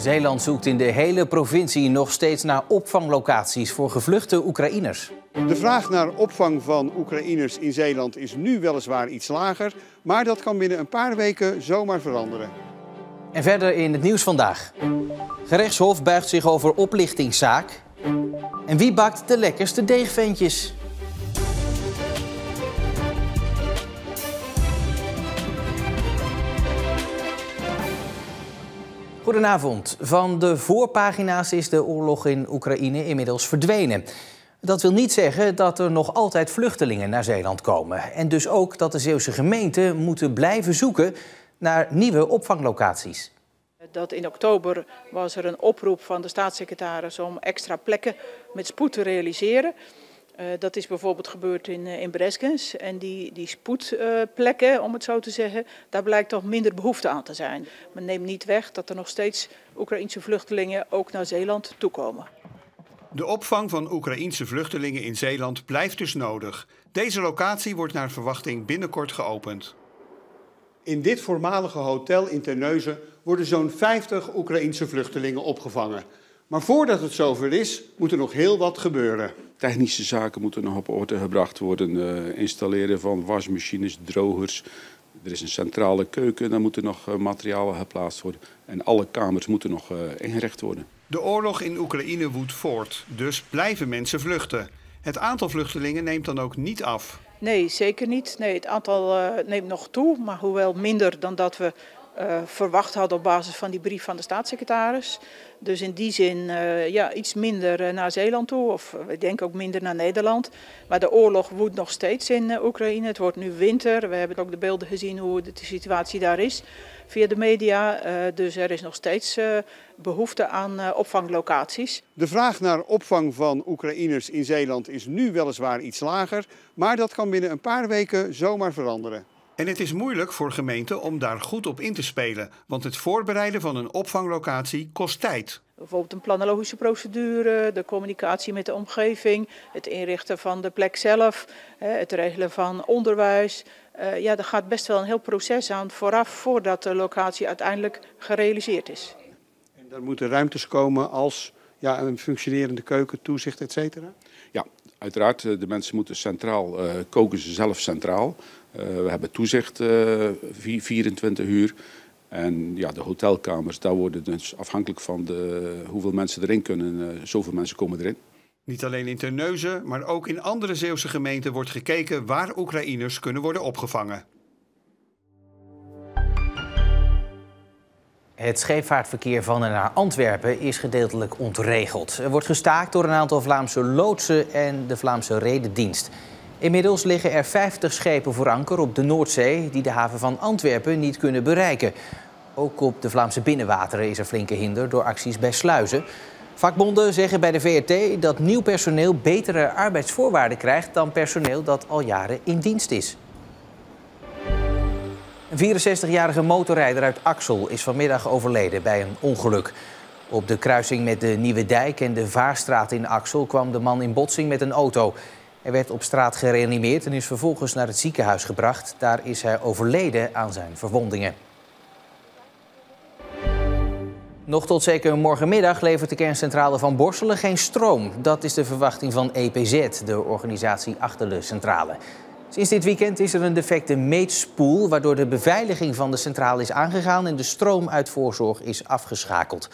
Zeeland zoekt in de hele provincie nog steeds naar opvanglocaties voor gevluchte Oekraïners. De vraag naar opvang van Oekraïners in Zeeland is nu weliswaar iets lager, maar dat kan binnen een paar weken zomaar veranderen. En verder in het nieuws vandaag. Gerechtshof buigt zich over oplichtingszaak. En wie bakt de lekkerste deegventjes? Goedenavond. Van de voorpagina's is de oorlog in Oekraïne inmiddels verdwenen. Dat wil niet zeggen dat er nog altijd vluchtelingen naar Zeeland komen. En dus ook dat de Zeeuwse gemeenten moeten blijven zoeken naar nieuwe opvanglocaties. Dat in oktober was er een oproep van de staatssecretaris om extra plekken met spoed te realiseren. Dat is bijvoorbeeld gebeurd in Breskens. En die spoedplekken, om het zo te zeggen, daar blijkt toch minder behoefte aan te zijn. Maar neemt niet weg dat er nog steeds Oekraïense vluchtelingen ook naar Zeeland toekomen. De opvang van Oekraïense vluchtelingen in Zeeland blijft dus nodig. Deze locatie wordt naar verwachting binnenkort geopend. In dit voormalige hotel in Terneuzen worden zo'n 50 Oekraïense vluchtelingen opgevangen. Maar voordat het zover is, moet er nog heel wat gebeuren. Technische zaken moeten nog op orde gebracht worden. Installeren van wasmachines, drogers. Er is een centrale keuken, daar moeten nog materialen geplaatst worden. En alle kamers moeten nog ingericht worden. De oorlog in Oekraïne woedt voort, dus blijven mensen vluchten. Het aantal vluchtelingen neemt dan ook niet af. Nee, zeker niet. Nee, het aantal neemt nog toe, maar hoewel minder dan dat we verwacht hadden op basis van die brief van de staatssecretaris. Dus in die zin iets minder naar Zeeland toe, of ik denk ook minder naar Nederland. Maar de oorlog woedt nog steeds in Oekraïne. Het wordt nu winter. We hebben ook de beelden gezien hoe de situatie daar is via de media. Dus er is nog steeds behoefte aan opvanglocaties. De vraag naar opvang van Oekraïners in Zeeland is nu weliswaar iets lager, maar dat kan binnen een paar weken zomaar veranderen. En het is moeilijk voor gemeenten om daar goed op in te spelen, want het voorbereiden van een opvanglocatie kost tijd. Bijvoorbeeld een planologische procedure, de communicatie met de omgeving, het inrichten van de plek zelf, het regelen van onderwijs. Er gaat best wel een heel proces aan voordat de locatie uiteindelijk gerealiseerd is. En dan moeten ruimtes komen als een functionerende keuken, toezicht, et cetera? Ja, uiteraard. De mensen moeten centraal, koken ze zelf centraal. We hebben toezicht 24 uur. En de hotelkamers, daar worden dus afhankelijk van hoeveel mensen erin kunnen, zoveel mensen komen erin. Niet alleen in Terneuzen, maar ook in andere Zeeuwse gemeenten wordt gekeken waar Oekraïners kunnen worden opgevangen. Het scheepvaartverkeer van en naar Antwerpen is gedeeltelijk ontregeld. Er wordt gestaakt door een aantal Vlaamse loodsen en de Vlaamse Redendienst. Inmiddels liggen er 50 schepen voor anker op de Noordzee die de haven van Antwerpen niet kunnen bereiken. Ook op de Vlaamse binnenwateren is er flinke hinder door acties bij sluizen. Vakbonden zeggen bij de VRT dat nieuw personeel betere arbeidsvoorwaarden krijgt dan personeel dat al jaren in dienst is. Een 64-jarige motorrijder uit Axel is vanmiddag overleden bij een ongeluk. Op de kruising met de Nieuwe Dijk en de Vaarstraat in Axel kwam de man in botsing met een auto. Hij werd op straat gereanimeerd en is vervolgens naar het ziekenhuis gebracht. Daar is hij overleden aan zijn verwondingen. Nog tot zeker morgenmiddag levert de kerncentrale van Borselen geen stroom. Dat is de verwachting van EPZ, de organisatie achter de centrale. Sinds dit weekend is er een defecte meetspoel, waardoor de beveiliging van de centrale is aangegaan en de stroom uit voorzorg is afgeschakeld.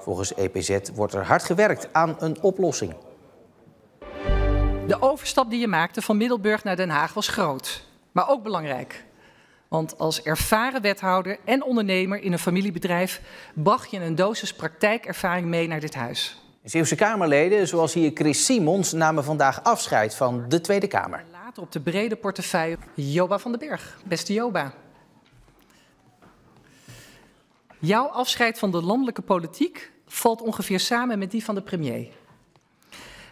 Volgens EPZ wordt er hard gewerkt aan een oplossing. De overstap die je maakte van Middelburg naar Den Haag was groot, maar ook belangrijk. Want als ervaren wethouder en ondernemer in een familiebedrijf bracht je een dosis praktijkervaring mee naar dit huis. Zeeuwse Kamerleden, zoals hier Chris Simons, namen vandaag afscheid van de Tweede Kamer. Later op de brede portefeuille Joba van den Berg. Beste Joba. Jouw afscheid van de landelijke politiek valt ongeveer samen met die van de premier.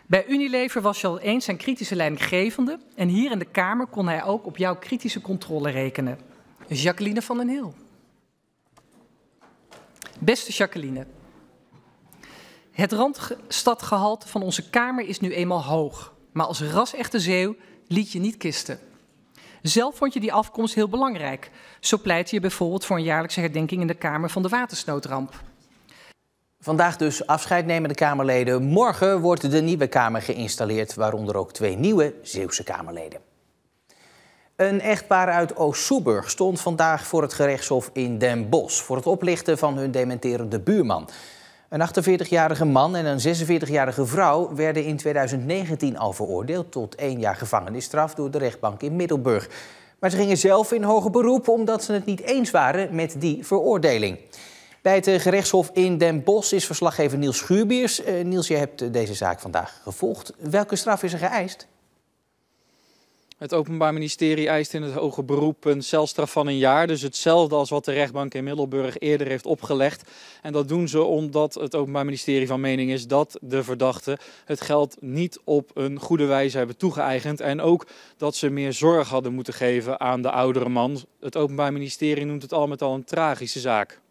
Bij Unilever was je al eens zijn kritische leidinggevende en hier in de Kamer kon hij ook op jouw kritische controle rekenen. Jacqueline van den Heel. Beste Jacqueline, het randstadgehalte van onze Kamer is nu eenmaal hoog, maar als ras-echte Zeeuw liet je niet kisten. Zelf vond je die afkomst heel belangrijk. Zo pleitte je bijvoorbeeld voor een jaarlijkse herdenking in de Kamer van de watersnoodramp. Vandaag dus afscheid nemen de Kamerleden. Morgen wordt de nieuwe Kamer geïnstalleerd, waaronder ook 2 nieuwe Zeeuwse Kamerleden. Een echtpaar uit Oost-Soeburg stond vandaag voor het gerechtshof in Den Bosch voor het oplichten van hun dementerende buurman. Een 48-jarige man en een 46-jarige vrouw werden in 2019 al veroordeeld tot 1 jaar gevangenisstraf door de rechtbank in Middelburg. Maar ze gingen zelf in hoger beroep omdat ze het niet eens waren met die veroordeling. Bij het gerechtshof in Den Bosch is verslaggever Niels Schuurbiers. Niels, je hebt deze zaak vandaag gevolgd. Welke straf is er geëist? Het Openbaar Ministerie eist in het hoger beroep een celstraf van 1 jaar. Dus hetzelfde als wat de rechtbank in Middelburg eerder heeft opgelegd. En dat doen ze omdat het Openbaar Ministerie van mening is dat de verdachten het geld niet op een goede wijze hebben toegeëigend. En ook dat ze meer zorg hadden moeten geven aan de oudere man. Het Openbaar Ministerie noemt het al met al een tragische zaak.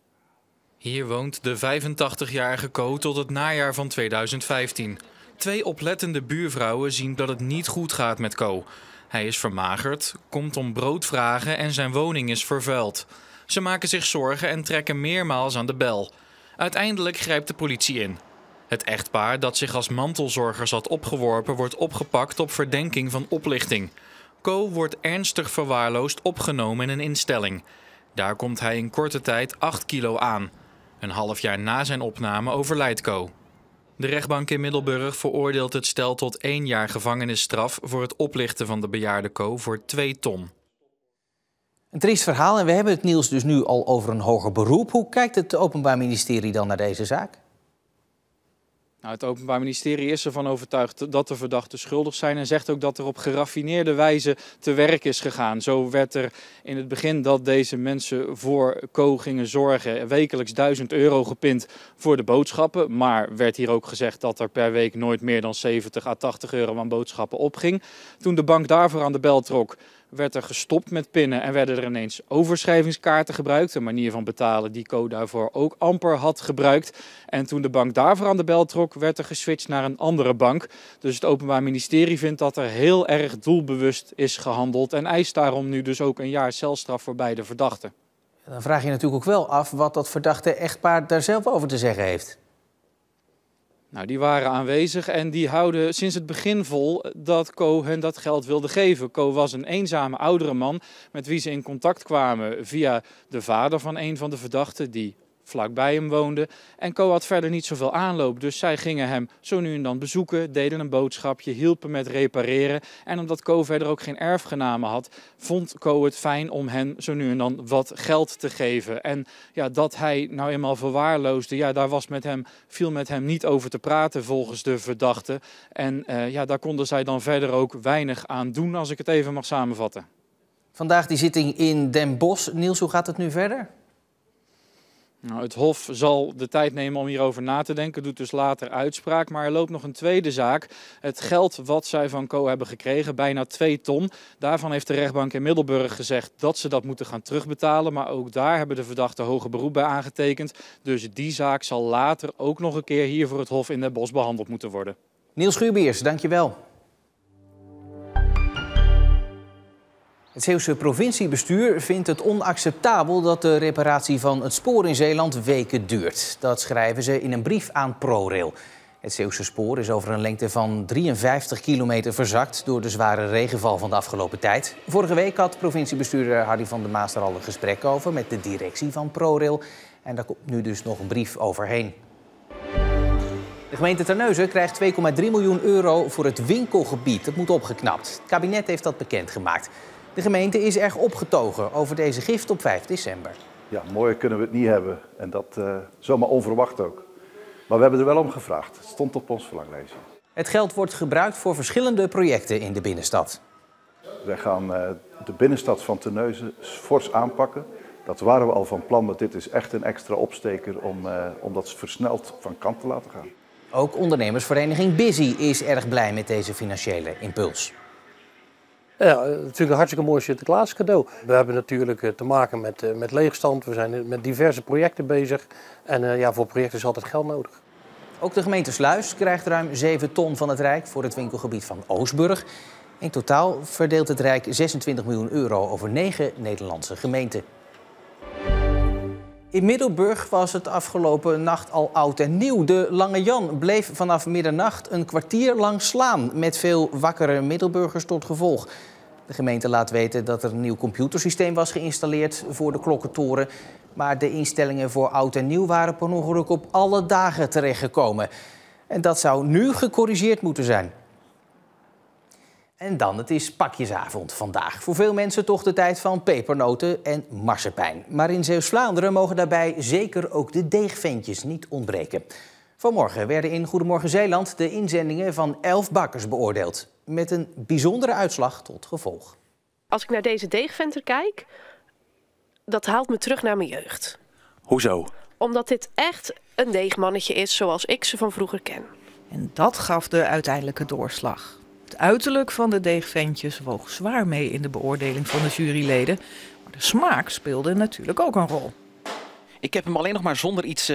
Hier woont de 85-jarige Co tot het najaar van 2015. 2 oplettende buurvrouwen zien dat het niet goed gaat met Co. Hij is vermagerd, komt om brood vragen en zijn woning is vervuild. Ze maken zich zorgen en trekken meermaals aan de bel. Uiteindelijk grijpt de politie in. Het echtpaar dat zich als mantelzorgers had opgeworpen wordt opgepakt op verdenking van oplichting. Co wordt ernstig verwaarloosd opgenomen in een instelling. Daar komt hij in korte tijd 8 kilo aan. Een half jaar na zijn opname overlijdt Co. De rechtbank in Middelburg veroordeelt het stel tot 1 jaar gevangenisstraf voor het oplichten van de bejaarde Co voor 2 ton. Een triest verhaal en we hebben het Niels dus nu al over een hoger beroep. Hoe kijkt het Openbaar Ministerie dan naar deze zaak? Nou, het Openbaar Ministerie is ervan overtuigd dat de verdachten schuldig zijn en zegt ook dat er op geraffineerde wijze te werk is gegaan. Zo werd er in het begin dat deze mensen voor Co gingen zorgen wekelijks €1000 gepind voor de boodschappen. Maar werd hier ook gezegd dat er per week nooit meer dan €70 à €80 aan boodschappen opging. Toen de bank daarvoor aan de bel trok, werd er gestopt met pinnen en werden er ineens overschrijvingskaarten gebruikt. Een manier van betalen die Co daarvoor ook amper had gebruikt. En toen de bank daarvoor aan de bel trok, werd er geswitcht naar een andere bank. Dus het Openbaar Ministerie vindt dat er heel erg doelbewust is gehandeld en eist daarom nu dus ook 1 jaar celstraf voor beide verdachten. Dan vraag je natuurlijk ook wel af wat dat verdachte echtpaar daar zelf over te zeggen heeft. Nou, die waren aanwezig en die houden sinds het begin vol dat Co hen dat geld wilde geven. Co was een eenzame oudere man met wie ze in contact kwamen via de vader van een van de verdachten die vlakbij hem woonde. En Co had verder niet zoveel aanloop, dus zij gingen hem zo nu en dan bezoeken, deden een boodschapje, hielpen met repareren. En omdat Co verder ook geen erfgenamen had, vond Co het fijn om hen zo nu en dan wat geld te geven. En ja, dat hij nou eenmaal verwaarloosde, ja, daar viel met hem niet over te praten volgens de verdachte. En ja, daar konden zij dan verder ook weinig aan doen, als ik het even mag samenvatten. Vandaag die zitting in Den Bosch. Niels, hoe gaat het nu verder? Nou, het Hof zal de tijd nemen om hierover na te denken, doet dus later uitspraak. Maar er loopt nog een tweede zaak. Het geld wat zij van Co hebben gekregen, bijna 2 ton. Daarvan heeft de rechtbank in Middelburg gezegd dat ze dat moeten gaan terugbetalen. Maar ook daar hebben de verdachten hoger beroep bij aangetekend. Dus die zaak zal later ook nog een keer hier voor het Hof in Den Bosch behandeld moeten worden. Niels Schuurbiers, dankjewel. Het Zeeuwse provinciebestuur vindt het onacceptabel dat de reparatie van het spoor in Zeeland weken duurt. Dat schrijven ze in een brief aan ProRail. Het Zeeuwse spoor is over een lengte van 53 kilometer verzakt door de zware regenval van de afgelopen tijd. Vorige week had provinciebestuurder Harry van der Maas er al een gesprek over met de directie van ProRail. En daar komt nu dus nog een brief overheen. De gemeente Terneuzen krijgt €2,3 miljoen voor het winkelgebied. Dat moet opgeknapt. Het kabinet heeft dat bekendgemaakt. De gemeente is erg opgetogen over deze gift op 5 december. Ja, mooier kunnen we het niet hebben. En dat zomaar onverwacht ook. Maar we hebben er wel om gevraagd. Het stond op ons verlanglijstje. Het geld wordt gebruikt voor verschillende projecten in de binnenstad. Wij gaan de binnenstad van Terneuzen fors aanpakken. Dat waren we al van plan, maar dit is echt een extra opsteker om dat versneld van kant te laten gaan. Ook ondernemersvereniging Busy is erg blij met deze financiële impuls. Ja, natuurlijk een hartstikke mooi Sinterklaas cadeau. We hebben natuurlijk te maken met leegstand. We zijn met diverse projecten bezig. En ja, voor projecten is altijd geld nodig. Ook de gemeente Sluis krijgt ruim 7 ton van het Rijk voor het winkelgebied van Oostburg. In totaal verdeelt het Rijk €26 miljoen over 9 Nederlandse gemeenten. In Middelburg was het afgelopen nacht al oud en nieuw. De Lange Jan bleef vanaf middernacht een kwartier lang slaan, met veel wakkere Middelburgers tot gevolg. De gemeente laat weten dat er een nieuw computersysteem was geïnstalleerd voor de klokkentoren. Maar de instellingen voor oud en nieuw waren per ongeluk op alle dagen terechtgekomen. En dat zou nu gecorrigeerd moeten zijn. En dan, het is pakjesavond vandaag. Voor veel mensen toch de tijd van pepernoten en marsepein. Maar in Zeeuws-Vlaanderen mogen daarbij zeker ook de deegventjes niet ontbreken. Vanmorgen werden in Goedemorgen Zeeland de inzendingen van 11 bakkers beoordeeld. Met een bijzondere uitslag tot gevolg. Als ik naar deze deegventer kijk, dat haalt me terug naar mijn jeugd. Hoezo? Omdat dit echt een deegmannetje is zoals ik ze van vroeger ken. En dat gaf de uiteindelijke doorslag. Het uiterlijk van de deegventjes woog zwaar mee in de beoordeling van de juryleden. Maar de smaak speelde natuurlijk ook een rol. Ik heb hem alleen nog maar zonder iets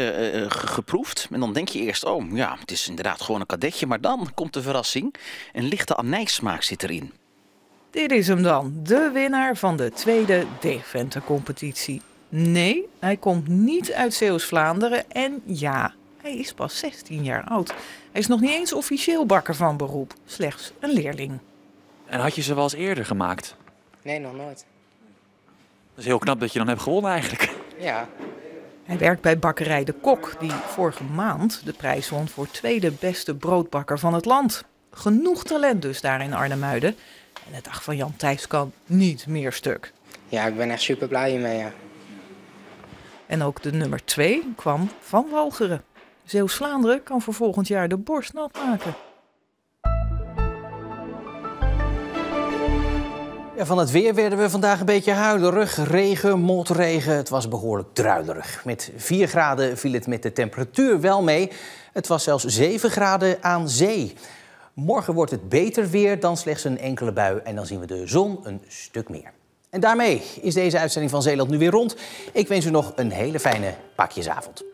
geproefd. En dan denk je eerst, oh ja, het is inderdaad gewoon een kadetje. Maar dan komt de verrassing. Een lichte anijssmaak zit erin. Dit is hem dan, de winnaar van de tweede deegventercompetitie. Nee, hij komt niet uit Zeeuws-Vlaanderen en ja, hij is pas 16 jaar oud. Hij is nog niet eens officieel bakker van beroep, slechts een leerling. En had je ze wel eens eerder gemaakt? Nee, nog nooit. Dat is heel knap dat je dan hebt gewonnen eigenlijk. Ja. Hij werkt bij bakkerij De Kok, die vorige maand de prijs won voor tweede beste broodbakker van het land. Genoeg talent dus daar in Arnhemuiden. En de dag van Jan Thijs kan niet meer stuk. Ja, ik ben echt super blij hiermee, ja. En ook de nummer 2 kwam van Walcheren. Zeeuws-Vlaanderen kan voor volgend jaar de borst nat maken. Ja, van het weer werden we vandaag een beetje huilerig. Regen, motregen, het was behoorlijk druilerig. Met 4 graden viel het met de temperatuur wel mee. Het was zelfs 7 graden aan zee. Morgen wordt het beter weer dan slechts een enkele bui en dan zien we de zon een stuk meer. En daarmee is deze uitzending van Zeeland nu weer rond. Ik wens u nog een hele fijne pakjesavond.